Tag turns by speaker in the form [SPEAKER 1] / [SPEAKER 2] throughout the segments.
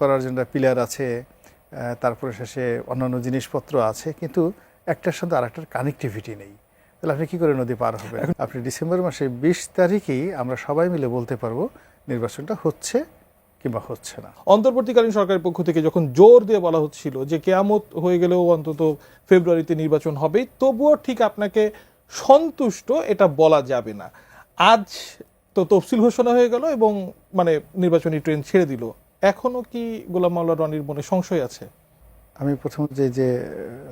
[SPEAKER 1] করার জন্য পিলার আছে, তারপরে শেষে অন্যান্য জিনিসপত্র আছে, কিন্তু একটার সাথে আরেকটার কানেক্টিভিটি নেই। তাহলে আপনি কী করে নদী পার হবেন? আপনি ডিসেম্বর মাসে 20 তারিখেই আমরা সবাই মিলে বলতে পারবো নির্বাচনটা হচ্ছে কিংবা হচ্ছে না।
[SPEAKER 2] অন্তর্বর্তীকালীন সরকারের পক্ষ থেকে যখন জোর দিয়ে বলা হচ্ছিল যে কেয়ামত হয়ে গেলেও অন্তত ফেব্রুয়ারিতে নির্বাচন হবে, তবুও ঠিক আপনাকে সন্তুষ্ট এটা বলা যাবে না। আজ তো তফসিল ঘোষণা হয়ে গেল এবং মানে নির্বাচনী ট্রেন ছেড়ে দিল, এখনো কি গোলাম মাওলা রনির মনে সংশয় আছে?
[SPEAKER 1] আমি প্রথম যে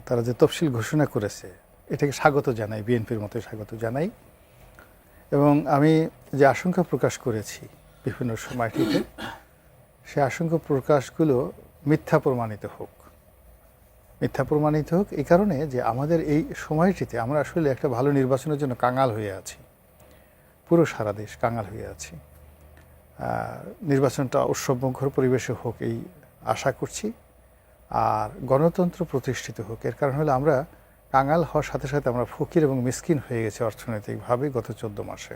[SPEAKER 1] তারা যে তফসিল ঘোষণা করেছে এটাকে স্বাগত জানাই, বিএনপির মতো স্বাগত জানাই। এবং আমি যে আশঙ্কা প্রকাশ করেছি বিভিন্ন সময়টিতে, সে আশঙ্কা প্রকাশগুলো মিথ্যা প্রমাণিত হোক। মিথ্যা প্রমাণিত হোক এই কারণে যে আমাদের এই সময়টিতে আমরা আসলে একটা ভালো নির্বাচনের জন্য কাঙাল হয়ে আছি, পুরো সারা দেশ কাঙাল হয়ে আছি। নির্বাচনটা উৎসবমুখর পরিবেশে হোক এই আশা করছি, আর গণতন্ত্র প্রতিষ্ঠিত হোক। এর কারণ হলো আমরা কাঙাল হওয়ার সাথে সাথে আমরা ফকির এবং মিসকিন হয়ে গেছি অর্থনৈতিকভাবে গত 14 মাসে।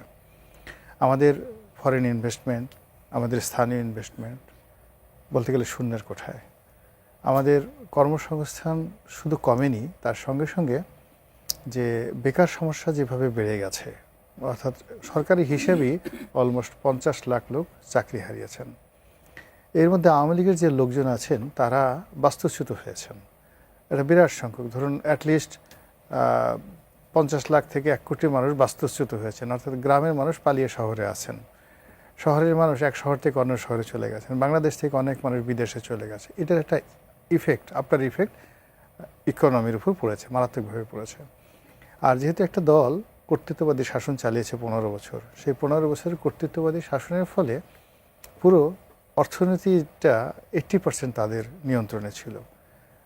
[SPEAKER 1] আমাদের ফরেন ইনভেস্টমেন্ট, আমাদের স্থানীয় ইনভেস্টমেন্ট বলতে গেলে শূন্যের কোঠায়। আমাদের কর্মসংস্থান শুধু কমেনি, তার সঙ্গে সঙ্গে যে বেকার সমস্যা যেভাবে বেড়ে গেছে, অর্থাৎ সরকারি হিসেবেই অলমোস্ট 50 লাখ লোক চাকরি হারিয়েছেন। এর মধ্যে আওয়ামী লীগের যে লোকজন আছেন তারা বাস্তুচ্যুত হয়েছেন, এটা বিরাট সংখ্যক। ধরুন অ্যাটলিস্ট 50 লাখ থেকে 1 কোটি মানুষ বাস্তুচ্যুত হয়েছেন, অর্থাৎ গ্রামের মানুষ পালিয়ে শহরে আছেন, শহরের মানুষ এক শহর থেকে অন্য শহরে চলে গেছেন, বাংলাদেশ থেকে অনেক মানুষ বিদেশে চলে গেছে। এটার একটা ইফেক্ট, আফটার ইফেক্ট ইকোনমির উপর পড়েছে, মারাত্মকভাবে পড়েছে। আর যেহেতু একটা দল কর্তৃত্ববাদী শাসন চালিয়েছে 15 বছর, সেই 15 বছরের কর্তৃত্ববাদী শাসনের ফলে পুরো অর্থনীতিটা 80% তাদের নিয়ন্ত্রণে ছিল।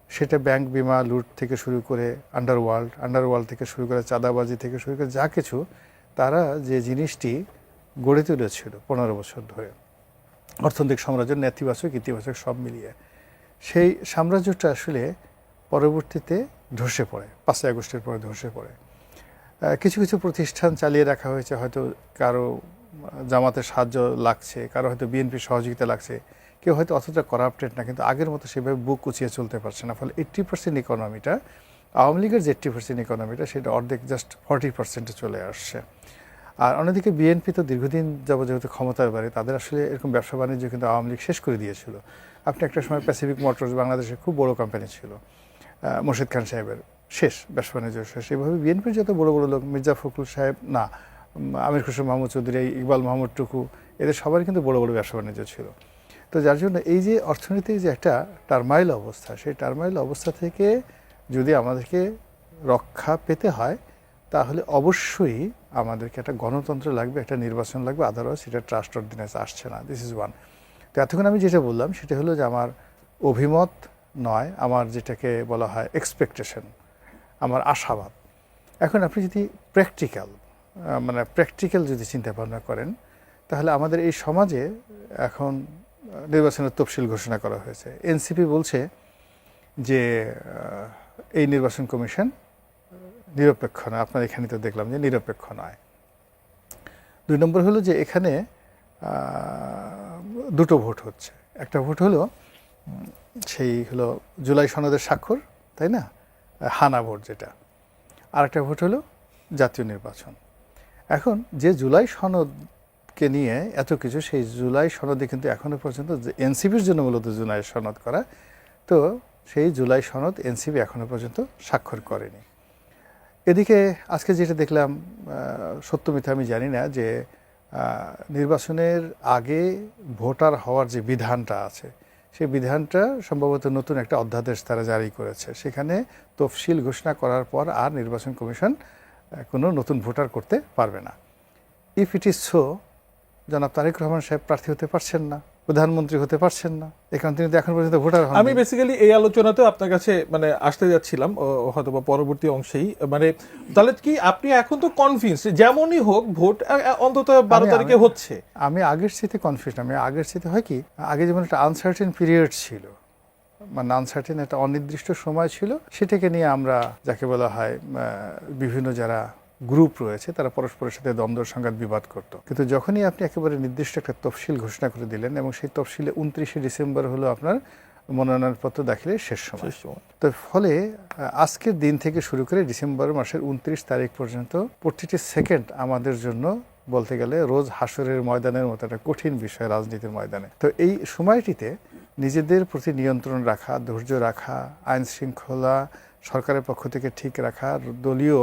[SPEAKER 1] সেটা ব্যাংক, বিমা, লুট থেকে শুরু করে আন্ডারওয়ার্ল্ড থেকে শুরু করে চাঁদাবাজি থেকে শুরু করে যা কিছু, তারা যে জিনিসটি গড়ে তুলেছিল 15 বছর ধরে, অর্থনৈতিক সাম্রাজ্য, নেতিবাচক ইতিবাচক সব মিলিয়ে, সেই সাম্রাজ্যটা আসলে পরবর্তীতে ধসে পড়ে, 5ই আগস্টের পরে ধসে পড়ে। কিছু কিছু প্রতিষ্ঠান চালিয়ে রাখা হয়েছে, হয়তো কারো জামাতের সাহায্য লাগছে, কারো হয়তো বিএনপির সহযোগিতা লাগছে, কেউ হয়তো অতটা করাপ্টেড না, কিন্তু আগের মতো সেভাবে বুক উঁচিয়ে চলতে পারছে না। ফলে 80% ইকোনমিটা, আওয়ামী লীগের যে 80% ইকোনমিটা, সেটা অর্ধেক জাস্ট 40%-এ চলে আসছে। আর অন্যদিকে বিএনপি তো দীর্ঘদিন যেহেতু ক্ষমতার বাড়ি, তাদের আসলে এরকম ব্যবসা বাণিজ্য কিন্তু আওয়ামী লীগ শেষ করে দিয়েছিল। আপনি একটা সময় প্যাসিফিক মোটরস বাংলাদেশের খুব বড় কোম্পানি ছিল, মোর্শেদ খান সাহেবের, শেষ, ব্যবসা বাণিজ্য শেষ। এইভাবে বিএনপির যত বড় বড় লোক, মির্জা ফখরুল সাহেব, না আমির খসরু মাহমুদ চৌধুরী, ইকবাল মাহমুদ টুকু, এদের সবারই কিন্তু বড় বড় ব্যবসা বাণিজ্য ছিল। তো যার জন্য এই যে অর্থনীতির যে একটা টার্মাইল অবস্থা, সেই টার্মাইল অবস্থা থেকে যদি আমাদেরকে রক্ষা পেতে হয়, তাহলে অবশ্যই আমাদেরকে একটা গণতন্ত্র লাগবে, একটা নির্বাচন লাগবে, আদারওয়াইজ সেটা ট্রাস্ট অর্ডিন্যান্স আসছে না। This is one. তো এতক্ষণ আমি যেটা বললাম সেটা হলো যে আমার অভিমত নয়, আমার যেটাকে বলা হয় এক্সপেকটেশন, আমার আশাবাদ। এখন আপনি যদি প্র্যাকটিক্যাল যদি চিন্তা ভাবনা করেন, তাহলে আমাদের এই সমাজে এখন নির্বাচনের তফসিল ঘোষণা করা হয়েছে। এনসিপি বলছে যে এই নির্বাচন কমিশন নিরপেক্ষ নয়। আপনার এখানে তো দেখলাম যে নিরপেক্ষ নয়। 2 নম্বর হলো যে এখানে 2টো ভোট হচ্ছে। একটা ভোট হলো সেই হলো জুলাই সনদের স্বাক্ষর, তাই না, হানা ভোট যেটা। আর একটা ভোট হলো জাতীয় নির্বাচন। এখন যে জুলাই সনদকে নিয়ে এত কিছু, সেই জুলাই সনদে কিন্তু এখনও পর্যন্ত এনসিপির জন্য মূলত জুলাই সনদ করা, তো সেই জুলাই সনদ এনসিপি এখনও পর্যন্ত স্বাক্ষর করেনি। এদিকে আজকে যেটা দেখলাম, সত্য মিথ্যা আমি জানি না, যে নির্বাচনের আগে ভোটার হওয়ার যে বিধানটা আছে, সেই বিধানটা সম্ভবত নতুন একটা অধ্যাদেশ তারা জারি করেছে। সেখানে তফসিল ঘোষণা করার পর আর নির্বাচন কমিশন কোনো নতুন ভোটার করতে পারবে না। ইফ ইট ইজ সো, জনাব তারেক রহমান সাহেব প্রার্থী হতে পারছেন না, প্রধানমন্ত্রী হতে পারছেন না, এখান তিনি তো এখন পর্যন্ত ভোটার হন।
[SPEAKER 2] আমি বেসিক্যালি এই আলোচনাতে আপনার কাছে আসতে যাচ্ছিলাম, হয়তো বা পরবর্তী অংশেই। তাহলে কি আপনি এখন তো কনফিডেন্স যেমনই হোক ভোট অন্তত 12 তারিখে হচ্ছে?
[SPEAKER 1] আমি আগের সাথে কনফিউশন, আমি আগের সাথে হয় কি, আগে যেমন একটা আনসার্টেন পিরিয়ড ছিল, আনসার্টেন একটা অনির্দিষ্ট সময় ছিল, সেটাকে নিয়ে আমরা যাকে বলা হয় বিভিন্ন যারা গ্রুপ রয়েছে, তারা পরস্পরের সাথে দ্বন্দ্ব সংঘাত বিবাদ করত। কিন্তু যখনই আপনি একেবারে নির্দিষ্ট একটা তফসিল ঘোষণা করে দিলেন এবং সেই তফসিলে 29শে ডিসেম্বর হলো আপনার মনোনয়নপত্র দাখিলের শেষ সময়। তো ফলে আজকের দিন থেকে শুরু করে ডিসেম্বর মাসের 29 তারিখ পর্যন্ত প্রতিটি সেকেন্ড আমাদের জন্য বলতে গেলে রোজ হাসরের ময়দানের মতো একটা কঠিন বিষয় রাজনীতির ময়দানে। তো এই সময়টিতে নিজেদের প্রতি নিয়ন্ত্রণ রাখা, ধৈর্য রাখা, আইন শৃঙ্খলা সরকারের পক্ষ থেকে ঠিক রাখা, দলীয়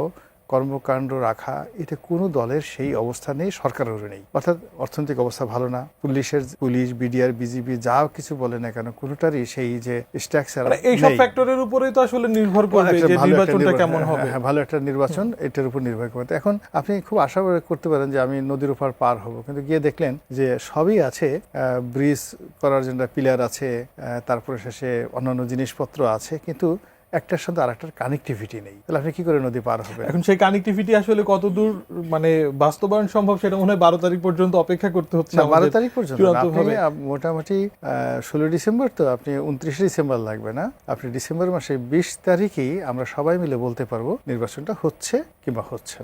[SPEAKER 1] কর্মকাণ্ড রাখা, এটা কোনো দলের সেই অবস্থা নেই, সরকারেরও নেই। অর্থাৎ অর্থনৈতিক অবস্থা ভালো না, পুলিশ, বিডিআর, বিজিবি যা কিছু বলে না কেন কোনোটারই সেই যে স্ট্রাকচার,
[SPEAKER 2] এই সব ফ্যাক্টরের উপরেই তো আসলে নির্ভর করবে যে নির্বাচনটা কেমন হবে।
[SPEAKER 1] ভালো একটা নির্বাচন এটার উপর নির্ভর করবে। এখন আপনি খুব আশা করতে পারেন যে আমি নদীর উপর পার হব, কিন্তু গিয়ে দেখলেন যে সবই আছে, ব্রিজ করার জন্য পিলার আছে, তারপরে শেষে অন্যান্য জিনিসপত্র আছে, কিন্তু একটার সাথে আরেকটার কানেক্টিভিটি নেই। তাহলে আপনি কি করে নদী পার হবে?
[SPEAKER 2] এখন সেই কানেক্টিভিটি আসলে কতদূর মানে বাস্তবায়ন সম্ভব সেটা মনে হয় 12 তারিখ পর্যন্ত অপেক্ষা করতে হচ্ছে।
[SPEAKER 1] 12 তারিখ পর্যন্ত মোটামুটি 16 ডিসেম্বর, তো আপনি 29 ডিসেম্বর লাগবে না, আপনি ডিসেম্বর মাসে 20 তারিখেই আমরা সবাই মিলে বলতে পারবো নির্বাচনটা হচ্ছে কিংবা হচ্ছে না।